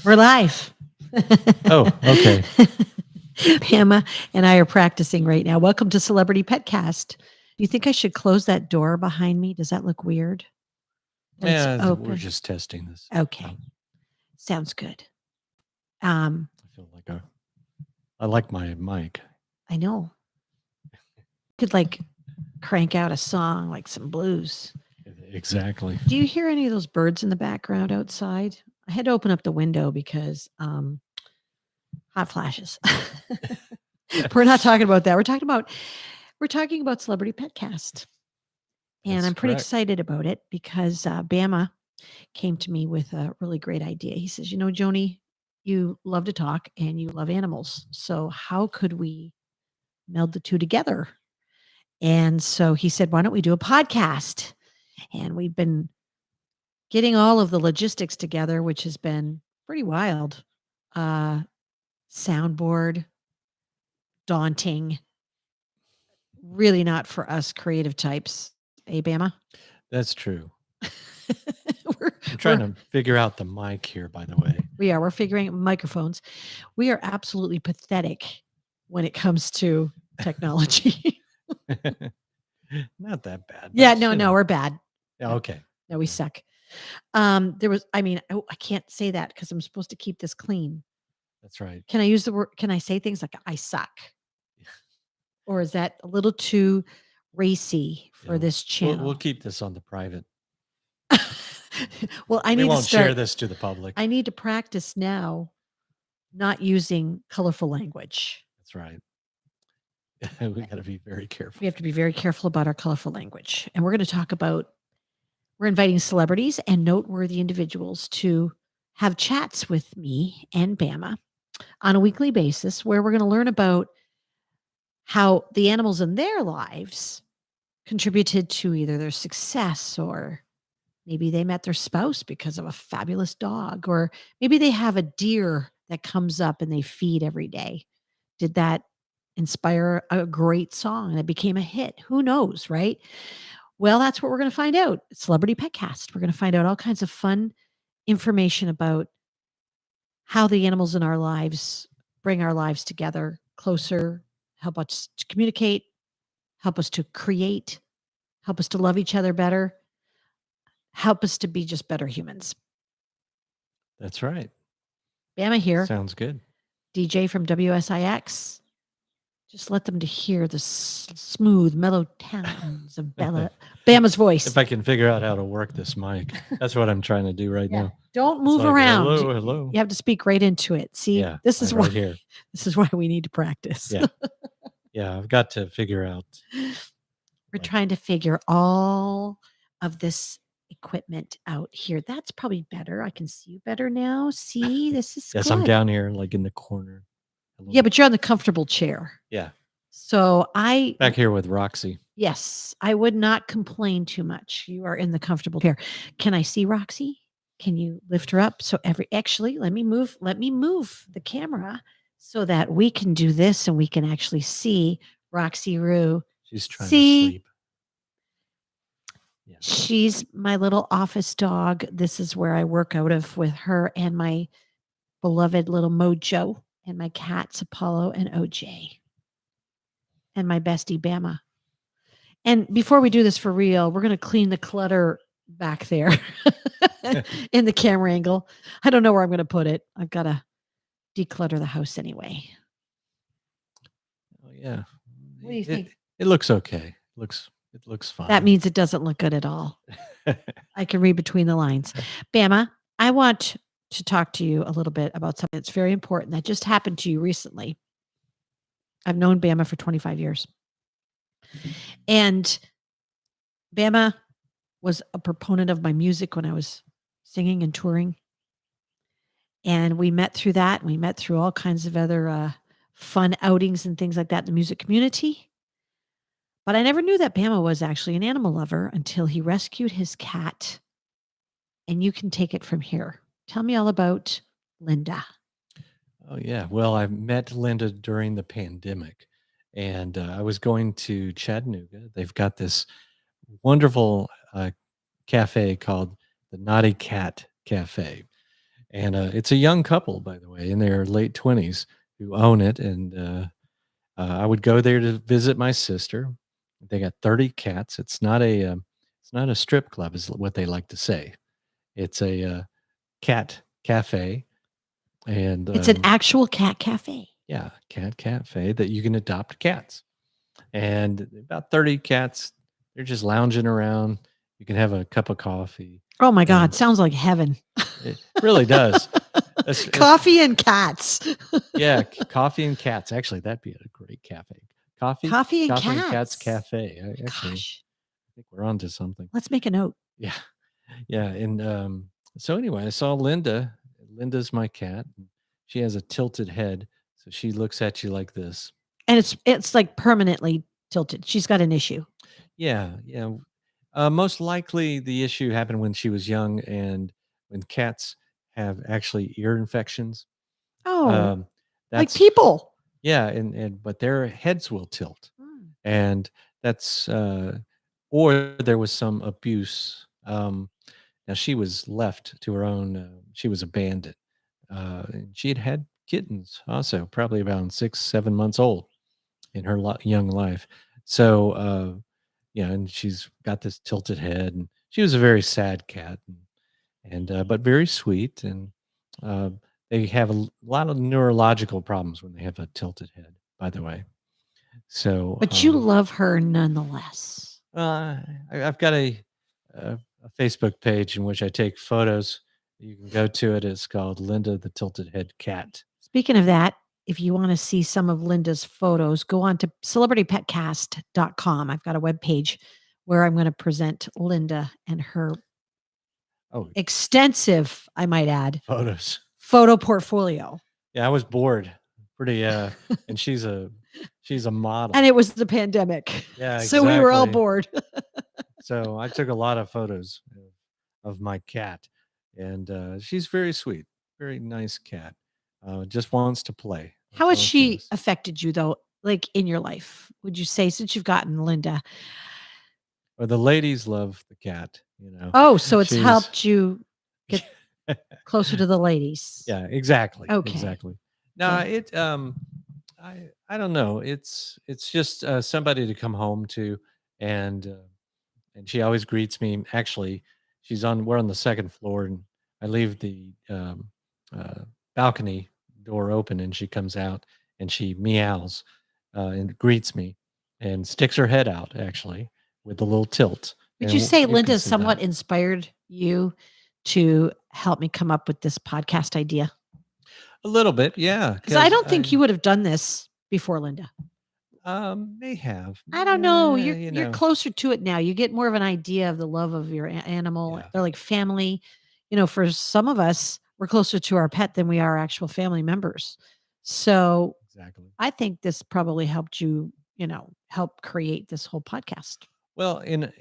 We're live. Oh, okay. Pamela and I are practicing right now. Welcome to Celebrity Petcast. Do you think I should close that door behind me? Does that look weird? That it's Yeah, we're open. just testing this. Okay. Sounds good. I feel like I like my mic. I know. Could like crank out a song like some blues. Exactly. Do you hear any of those birds in the background outside? I had to open up the window because hot flashes. We're not talking about that. We're talking about Celebrity Petcast. And That's I'm pretty correct. excited about it because Bama came to me with a really great idea. He says, Joni, you love to talk and you love animals. So how could we meld the two together? And so he said, why don't we do a podcast? And we've been getting all of the logistics together, which has been pretty wild. Soundboard, daunting, really not for us creative types. Eh, Bama? That's true. we're, I'm trying to figure out the mic here, by the way. we're figuring microphones. We are absolutely pathetic when it comes to technology. Not that bad. Yeah, no, we're bad. Yeah, okay. No, we Okay. suck. I can't say that because I'm supposed to keep this clean. That's right. Can I use the word? Can I say things like I suck? Or is that a little too racy for Yeah, this channel? We'll keep this on the private. Well, We won't share this to the public. I need to practice now not using colorful language. That's right. We got to be very careful. We have to be very careful about our colorful language. And we're going to talk about, we're inviting celebrities and noteworthy individuals to have chats with me and Bama on a weekly basis where we're going to learn about how the animals in their lives contributed to either their success, or maybe they met their spouse because of a fabulous dog, or maybe they have a deer that comes up and they feed every day. Did that inspire a great song and it became a hit? Who knows, right? Well, that's what we're going to find out. Celebrity Petcast. We're going to find out all kinds of fun information about how the animals in our lives bring our lives together closer, help us to communicate, help us to create, help us to love each other better, help us to be just better humans. That's right. Bama here. Sounds good. DJ from WSIX. Just let them to hear the smooth, mellow tones of Bama's voice. If I can figure out how to work this mic, that's what I'm trying to do right now. Don't move around. Hello. You have to speak right into it. See, Yeah, this is right why here. This is why we need to practice. Yeah. Yeah, I've got to figure out. We're trying to figure all of this equipment out here. That's probably better. I can see you better now. See, this is Yes, good. I'm down here like in the corner. Yeah, but you're on the comfortable chair. Yeah. So back here with Roxy. Yes, I would not complain too much. You are in the comfortable chair. Can I see Roxy? Can you lift her up? So actually, let me move the camera so that we can do this and we can actually see Roxy Roo. She's trying to sleep. Yeah. She's my little office dog. This is where I work out of with her and my beloved little Mojo and my cats Apollo and OJ and my bestie Bama. And before we do this for real, we're going to clean the clutter back there in the camera angle. I don't know where I'm going to put it. I've got to declutter the house anyway. Oh yeah. What do you think? It looks okay. It looks fine. That means it doesn't look good at all. I can read between the lines. Bama, I want to talk to you a little bit about something that's very important that just happened to you recently. I've known Bama for 25 years. And Bama was a proponent of my music when I was singing and touring. And we met through that. We met through all kinds of other fun outings and things like that in the music community. But I never knew that Bama was actually an animal lover until he rescued his cat. And you can take it from here. Tell me all about Linda. Oh, yeah. Well, I met Linda during the pandemic. And I was going to Chattanooga. They've got this wonderful cafe called the Naughty Cat Cafe. And it's a young couple, by the way, in their late 20s who own it. And I would go there to visit my sister. They got 30 cats. It's not a strip club, is what they like to say. It's a cat cafe, and It's an actual cat cafe. yeah, cat cafe that you can adopt cats. And about 30 cats, they're just lounging around. You can have a cup of coffee. Oh my God, And sounds like heaven. it really does. Coffee and cats. Yeah, coffee and cats. Actually, that'd be a great cafe. Coffee and Cats cats. cafe. Actually, Gosh, I think we're onto something. let's make a note. Yeah, yeah. And so anyway, I saw Linda. Linda's my cat. She has a tilted head, so she looks at you like this. And it's like permanently tilted. She's got an issue. Yeah, yeah. Most likely, the issue happened when she was young, and when cats have actually ear infections. Oh, Um, like that's people. Yeah, and but their heads will tilt, Mm. and that's or there was some abuse. Now she was left to her own. She was abandoned. And she had had kittens also, probably about 6, 7 months old in her young life. So yeah, and she's got this tilted head, and she was a very sad cat, and but very sweet, and uh, they have a lot of neurological problems when they have a tilted head. By the way, so But you love her nonetheless. I've got a Facebook page in which I take photos. You can go to it. It's called Linda the Tilted Head Cat. Speaking of that, if you want to see some of Linda's photos, go on to celebritypetcast.com. I've got a web page where I'm going to present Linda and her Oh, extensive, I might add, photos. photo portfolio. Yeah, I was bored. Pretty and she's a model. And it was the pandemic. Yeah, So we were all exactly. bored. So I took a lot of photos of my cat, and she's very sweet, very nice cat. Just wants to play. How That's has all she she does. affected you though, like in your life? Would you say since you've gotten Linda? Well, the ladies love the cat. You know, Oh, so it's she's helped you get closer to the ladies. yeah, exactly, Okay. exactly. No, Okay. I don't know. It's just somebody to come home to, and she always greets me. Actually, we're on the second floor, and I leave the uh, balcony door open, and she comes out and she meows and greets me, and sticks her head out actually with a little tilt. Would And you say you can Linda see that somewhat inspired you to help me come up with this podcast idea? a little bit, yeah. Because I don't think you would have done this before Linda. May have, I don't know. you You're know, closer to it now. You get more of an idea of the love of your animal. yeah, They're like family. You know, for some of us, we're closer to our pet than we are actual family members. So exactly. I think this probably helped you, help create this whole podcast. Well, in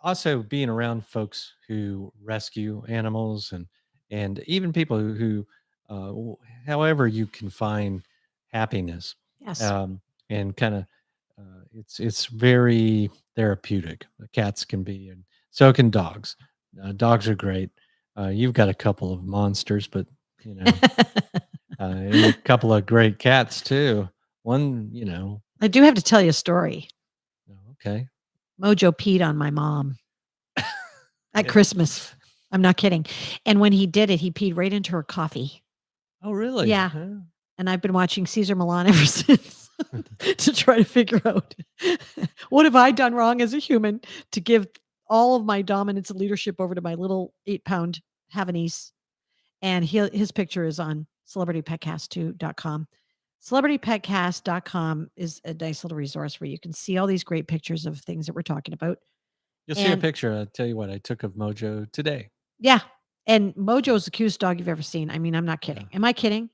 also being around folks who rescue animals, and even people however you can find happiness, Yes. um, and kind of it's very therapeutic. Cats can be, and so can dogs. Dogs are great. You've got a couple of monsters, but you know, and a couple of great cats too. One, I do have to tell you a story. okay. Mojo peed on my mom at Yeah. Christmas. I'm not kidding. And when he did it, he peed right into her coffee. Oh, really? Yeah. Huh? And I've been watching Caesar Milan ever since to try to figure out what have I done wrong as a human to give all of my dominance and leadership over to my little 8-pound Havanese. And his picture is on celebritypetcast2.com. Celebritypetcast.com is a nice little resource where you can see all these great pictures of things that we're talking about. You'll see a And picture. I'll tell you what I took of Mojo today. yeah. And Mojo is the cutest dog you've ever seen. I mean, I'm not kidding. Yeah. Am I kidding?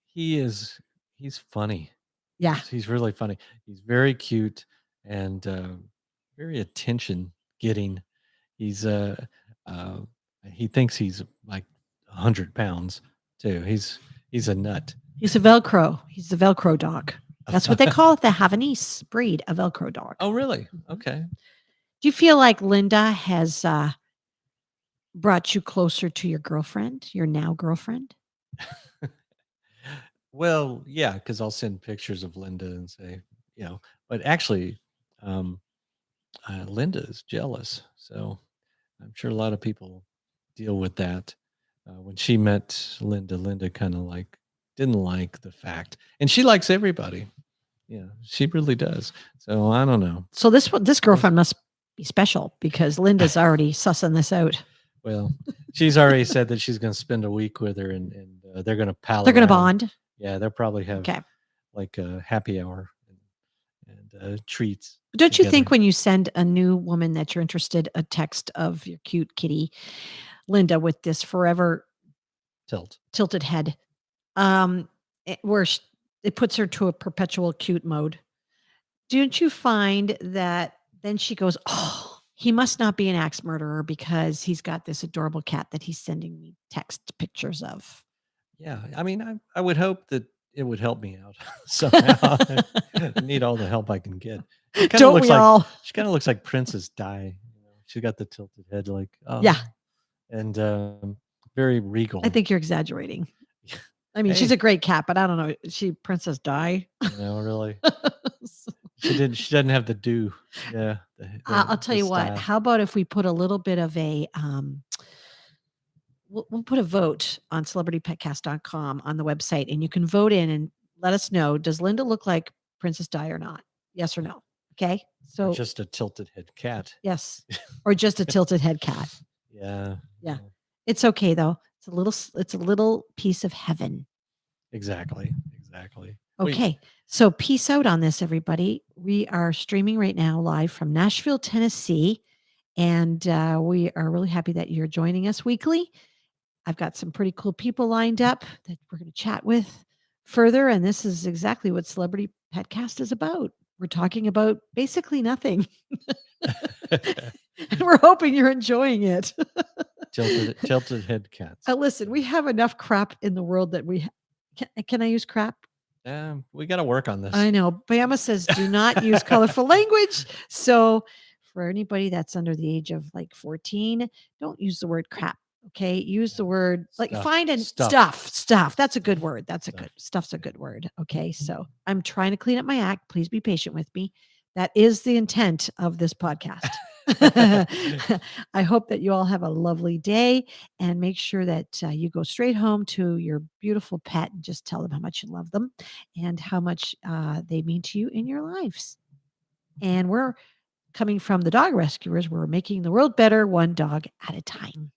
He's funny. Yeah. He's really funny. He's very cute and very attention getting. He's uh he thinks he's like 100 pounds too. He's a nut. He's a Velcro. He's the Velcro dog. That's what they call it, the Havanese breed, a Velcro dog. Oh, really? Mhm. Okay. Do you feel like Linda has brought you closer to your girlfriend, your now girlfriend? Well, yeah, because I'll send pictures of Linda and say, but actually, um, Linda is jealous. So I'm sure a lot of people deal with that. When she met Linda, Linda kind of like didn't like the fact, and she likes everybody. Yeah, she really does. So I don't know. So this girlfriend must be special because Linda's already sussing this out. Well, she's already said that she's going to spend a week with her, and they're going to pal They're going to around. bond. Yeah, they'll probably have Okay. like a happy hour and treats. Don't you think together. when you send a new woman that you're interested a text of your cute kitty, Linda, with this forever Tilt? tilted head, where it puts her to a perpetual cute mode? Don't you find that then she goes, "Oh, he must not be an axe murderer because he's got this adorable cat that he's sending me text pictures of." Yeah, I mean, I would hope that it would help me out somehow. I need all the help I can get. She kind of Don't looks we like all? she kind of looks like Princess Di. She got the tilted head, like Yeah, and very regal. I think you're exaggerating. I mean, she's Hey, a great cat, but I don't know. Is she Princess Di? really. She doesn't have the do. Yeah, I'll tell the you what. style. How about if we put a little bit of a we'll put a vote on celebritypetcast.com on the website, and you can vote in and let us know, does Linda look like Princess Di or not? Yes or no? Okay. Or So just a tilted head cat. yes, or just a tilted head cat. Yeah. Yeah. It's okay though. It's a little piece of heaven. Exactly. Exactly. Okay. So peace out on this, everybody. We are streaming right now live from Nashville, Tennessee. And we are really happy that you're joining us weekly. I've got some pretty cool people lined up that we're going to chat with further. And this is exactly what Celebrity Petcast is about. We're talking about basically nothing. And we're hoping you're enjoying it. tilted head cats. Listen, we have enough crap in the world that can I use crap? We got to work on this. I know. Bama says do not use colorful language. So for anybody that's under the age of like 14, don't use the word crap. Okay. Use the word like Stuff. find and stuff. That's a good word. Stuff's a good word. Okay. So I'm trying to clean up my act. Please be patient with me. That is the intent of this podcast. I hope that you all have a lovely day and make sure that you go straight home to your beautiful pet and just tell them how much you love them and how much they mean to you in your lives. And we're coming from the dog rescuers. We're making the world better one dog at a time.